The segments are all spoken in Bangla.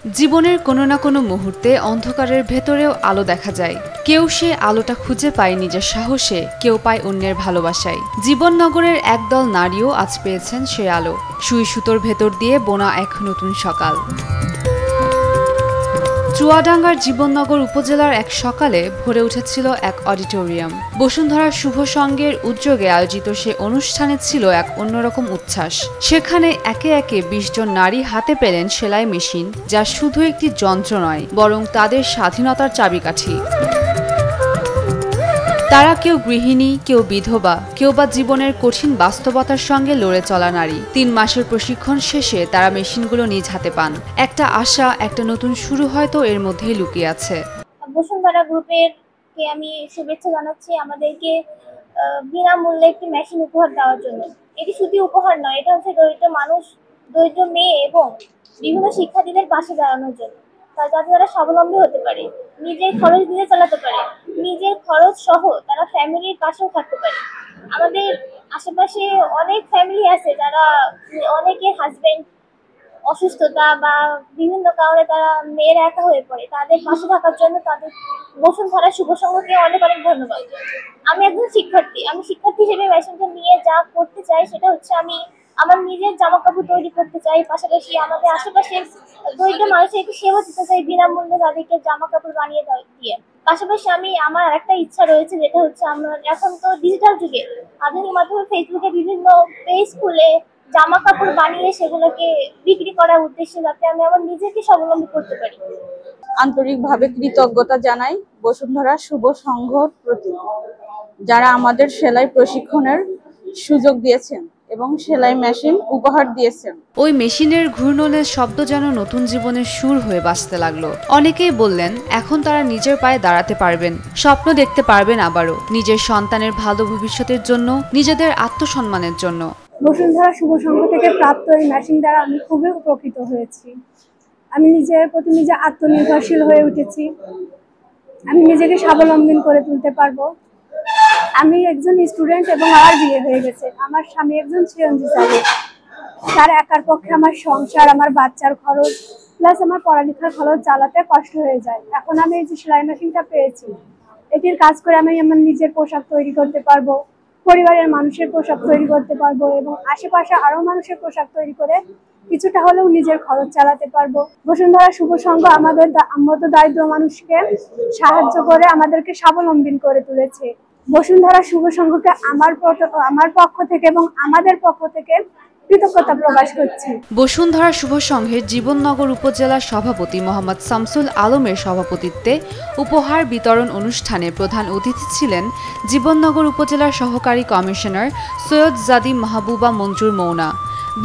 জীবনের কোনো না কোনো মুহূর্তে অন্ধকারের ভেতরেও আলো দেখা যায়। কেউ সে আলোটা খুঁজে পায় নিজের সাহসে, কেউ পায় অন্যের ভালোবাসায়। জীবননগরের একদল নারীও আজ পেয়েছেন সে আলো, সুই সুতোর ভেতর দিয়ে বোনা এক নতুন সকাল। চুয়াডাঙ্গার জীবননগর উপজেলার এক সকালে ভরে উঠেছিল এক অডিটোরিয়াম। বসুন্ধরা শুভ সংঘের উদ্যোগে আয়োজিত সে অনুষ্ঠানে ছিল এক অন্যরকম উচ্ছ্বাস। সেখানে একে একে ২০ জন নারী হাতে পেলেন সেলাই মেশিন, যা শুধু একটি যন্ত্র নয়, বরং তাদের স্বাধীনতার চাবিকাঠি। তারা কেউ গৃহিণী, কেউ বিধবা, কেউ বা জীবনের কঠিন বাস্তবতার সঙ্গে লড়ে চলা নারী। ৩ মাসের প্রশিক্ষণ শেষে তারা মেশিনগুলো নিজ হাতে পান। একটা আশা, একটা নতুন শুরু হয়তো এর মধ্যেই লুকিয়ে আছে। বসুন্ধরা গ্রুপের কে আমি শুভেচ্ছা জানাচ্ছি আমাদেরকে বিনামূল্যে একটি মেশিন উপহার দেওয়ার জন্য। এটি শুধু উপহার নয়, এটা হচ্ছে দরিদ্র মানুষ, দরিদ্র মেয়ে এবং বিভিন্ন শিক্ষার্থীদের পাশে দাঁড়ানোর জন্য, যাতে তারা স্বাবলম্বী হতে পারে, নিজের খরচ দিয়ে চালাতে পারে, নিজের খরচ সহ তারা ফ্যামিলির পাশেও থাকতে পারে। আমাদের আশেপাশে অনেক ফ্যামিলি আছে যারা অনেকের হাজবেন্ড অসুস্থতা বা বিভিন্ন কারণে তারা মেয়েরা একা হয়ে পড়ে, তাদের পাশে থাকার জন্য তাদের বসুন্ধরা শুভ সংঘকে অনেক অনেক ধন্যবাদ। আমি একজন শিক্ষার্থী, আমি শিক্ষার্থী হিসেবে মেশিনটা নিয়ে যা করতে চাই সেটা হচ্ছে আমি আমার নিজের জামা কাপড় তৈরি করতে চাই, পাশাপাশি আমাদের আশেপাশের দরিদ্র মানুষেরকে সেবা দিতে চাই বিনামূল্যে তাদেরকে জামা কাপড় বানিয়ে দিয়ে। পাশাপাশি আমার আরেকটা ইচ্ছা রয়েছে, যেটা হচ্ছে আমরা এখন তো ডিজিটাল যুগে আধুনিক মাধ্যমে ফেসবুকে বিভিন্ন পেজ খুলে জামা কাপড় বানিয়ে সেগুলোকে বিক্রি করার উদ্দেশ্যে, যাতে আমি আমার নিজেকে স্বাবলম্বী করতে পারি। আন্তরিকভাবে কৃতজ্ঞতা জানাই বসুন্ধরা শুভ সংঘর প্রতি, যারা আমাদের সেলাই প্রশিক্ষণের সুযোগ দিয়েছেন এবং সেলাই মেশিন উপহার দিয়েছেন। ওই মেশিনের ঘূর্ণনের শব্দ যেন নতুন জীবনের সুর হয়ে বাজতে লাগলো। অনেকেই বললেন এখন তারা নিজের পায়ে দাঁড়াতে পারবেন, স্বপ্ন দেখতে পারবেন আবারও, নিজের সন্তানের ভালো ভবিষ্যতের জন্য, নিজেদের আত্মসম্মানের জন্য। বসুন্ধরা শুভ সংঘ থেকে প্রাপ্ত এই মেশিন দ্বারা আমি খুবই উপকৃত হয়েছি। আমি নিজের প্রতি নিজে আত্মনির্ভরশীল হয়ে উঠেছি। আমি নিজেকে স্বাবলম্বী করে তুলতে পারবো। আমি একজন স্টুডেন্ট এবং আমার বিয়ে হয়ে গেছে। আমার স্বামী একজন সিএনজি চালক। তার একার পক্ষে আমার সংসার, আমার বাচ্চার খরচ প্লাস আমার পড়ালেখার খরচ চালাতে কষ্ট হয়ে যায়। এখন আমি এই যে সেলাই মেশিনটা পেয়েছি, এটির কাজ করে আমি আমার নিজের পোশাক তৈরি করতে পারবো, পরিবারের মানুষের পোশাক তৈরি করতে পারবো এবং আশেপাশে আরো মানুষের পোশাক তৈরি করে কিছুটা হলেও নিজের খরচ চালাতে পারবো। বসুন্ধরা শুভ সংঘ আমাদের মতো দারিদ্র মানুষকে সাহায্য করে আমাদেরকে স্বাবলম্বী করে তুলেছে। বসুন্ধরা শুভ সংঘকে আমার পক্ষ থেকে এবং আমাদের পক্ষ থেকে কৃতজ্ঞতা প্রকাশ করছি। বসুন্ধরা শুভ সংঘের জীবননগর উপজেলার সভাপতি মোহাম্মদ শামসুল আলমের সভাপতিত্বে উপহার বিতরণ অনুষ্ঠানে প্রধান অতিথি ছিলেন জীবননগর উপজেলার সহকারী কমিশনার সৈয়দ জাদি মাহবুবা মঞ্জুর মৌনা,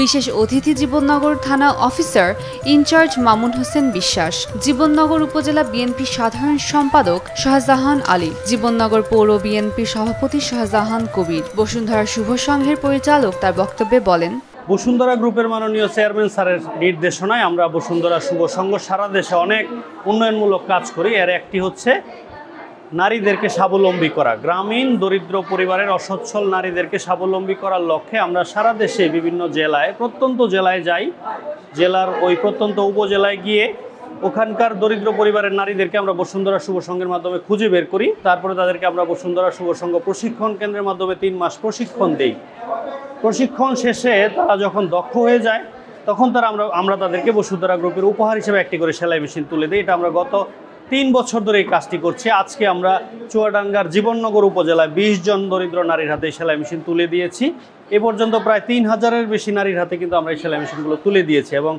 বিশেষ অতিথি জীবননগর থানা অফিসার ইনচার্জ মামুন হোসেন বিশ্বাস, জীবননগর উপজেলা বিএনপি সাধারণ সম্পাদক শাহজাহান আলী, জীবননগর পৌর বিএনপির সভাপতি শাহজাহান কবির। বসুন্ধরা শুভ সংঘের পরিচালক তার বক্তব্যে বলেন, বসুন্ধরা গ্রুপের মাননীয় চেয়ারম্যান স্যারের নির্দেশনায় আমরা বসুন্ধরা শুভ সংঘ সারা দেশে অনেক উন্নয়নমূলক কাজ করি। এর একটি হচ্ছে নারীদেরকে স্বাবলম্বী করা, গ্রামীণ দরিদ্র পরিবারের অসচ্ছল নারীদেরকে স্বাবলম্বী করার লক্ষ্যে আমরা সারা দেশে বিভিন্ন জেলায়, প্রত্যন্ত জেলায় যাই। জেলার ওই প্রত্যন্ত উপজেলায় গিয়ে ওখানকার দরিদ্র পরিবারের নারীদেরকে আমরা বসুন্ধরা শুভ সংঘের মাধ্যমে খুঁজে বের করি। তারপরে তাদেরকে আমরা বসুন্ধরা শুভ সংঘ প্রশিক্ষণ কেন্দ্রের মাধ্যমে 3 মাস প্রশিক্ষণ দেই। প্রশিক্ষণ শেষে তারা যখন দক্ষ হয়ে যায় তখন আমরা তাদেরকে বসুন্ধরা গ্রুপের উপহার হিসেবে একটি করে সেলাই মেশিন তুলে দিই। এটা আমরা গত 3 বছর ধরে এই কাজটি করছি। আজকে আমরা চুয়াডাঙ্গার জীবননগর উপজেলায় 20 জন দরিদ্র নারীর হাতে সেলাই মেশিন তুলে দিয়েছি। এ পর্যন্ত প্রায় 3000-এর বেশি নারীর হাতে কিন্তু আমরা এই সেলাই মেশিনগুলো তুলে দিয়েছি। এবং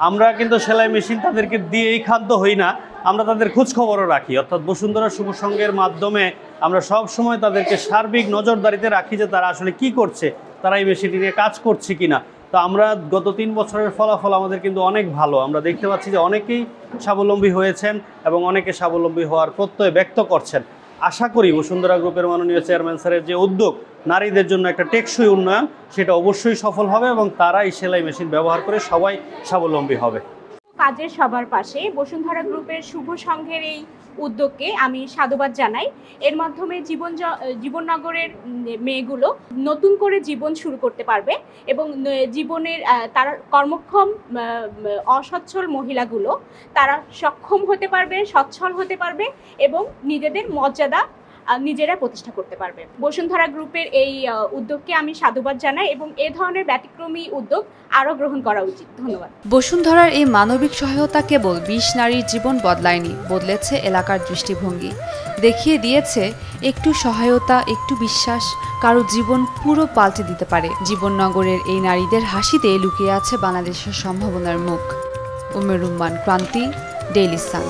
আমরা কিন্তু সেলাই মেশিন তাদেরকে দিয়েই ক্ষান্ত হই না, আমরা তাদের খোঁজখবরও রাখি। অর্থাৎ বসুন্ধরা শুভ সংঘের মাধ্যমে আমরা সব সময় তাদেরকে সার্বিক নজরদারিতে রাখি যে তারা আসলে কি করছে, তারা এই মেশিনটি নিয়ে কাজ করছে কিনা। তো আমরা গত 3 বছরের ফলাফল আমাদের কিন্তু অনেক ভালো। আমরা দেখতে পাচ্ছি যে অনেকেই স্বাবলম্বী হয়েছেন এবং অনেকে স্বাবলম্বী হওয়ার প্রত্যয় ব্যক্ত করছেন। আশা করি বসুন্ধরা গ্রুপের মাননীয় চেয়ারম্যান স্যারের যে উদ্যোগ নারীদের জন্য একটা টেকসই উন্নয়ন, সেটা অবশ্যই সফল হবে এবং তারা এই সেলাই মেশিন ব্যবহার করে সবাই স্বাবলম্বী হবে। কাজের সবার পাশে বসুন্ধরা গ্রুপের শুভ সংঘের এই উদ্যোগকে আমি সাধুবাদ জানাই। এর মাধ্যমে জীবননগরের মেয়েগুলো নতুন করে জীবন শুরু করতে পারবে এবং জীবনের তারা কর্মক্ষম অসচ্ছল মহিলাগুলো তারা সক্ষম হতে পারবে, সচ্ছল হতে পারবে এবং নিজেদের মর্যাদা নিজেরা প্রতিষ্ঠা করতে পারবে। বসুন্ধরা গ্রুপের এই উদ্যোগকে আমি সাধুবাদ জানাই এবং এ ধরনের ব্যতিক্রমী উদ্যোগ আরও গ্রহণ করা উচিত। ধন্যবাদ। বসুন্ধরার এই মানবিক সহায়তা কেবল 20 নারীর জীবন বদলায়নি, বদলেছে এলাকার দৃষ্টিভঙ্গি। দেখিয়ে দিয়েছে একটু সহায়তা, একটু বিশ্বাস কারো জীবন পুরো পাল্টে দিতে পারে। জীবননগরের এই নারীদের হাসিতে লুকিয়ে আছে বাংলাদেশের সম্ভাবনার মুখ। উমের রুম্মান, ক্রান্তি, ডেইলি সান।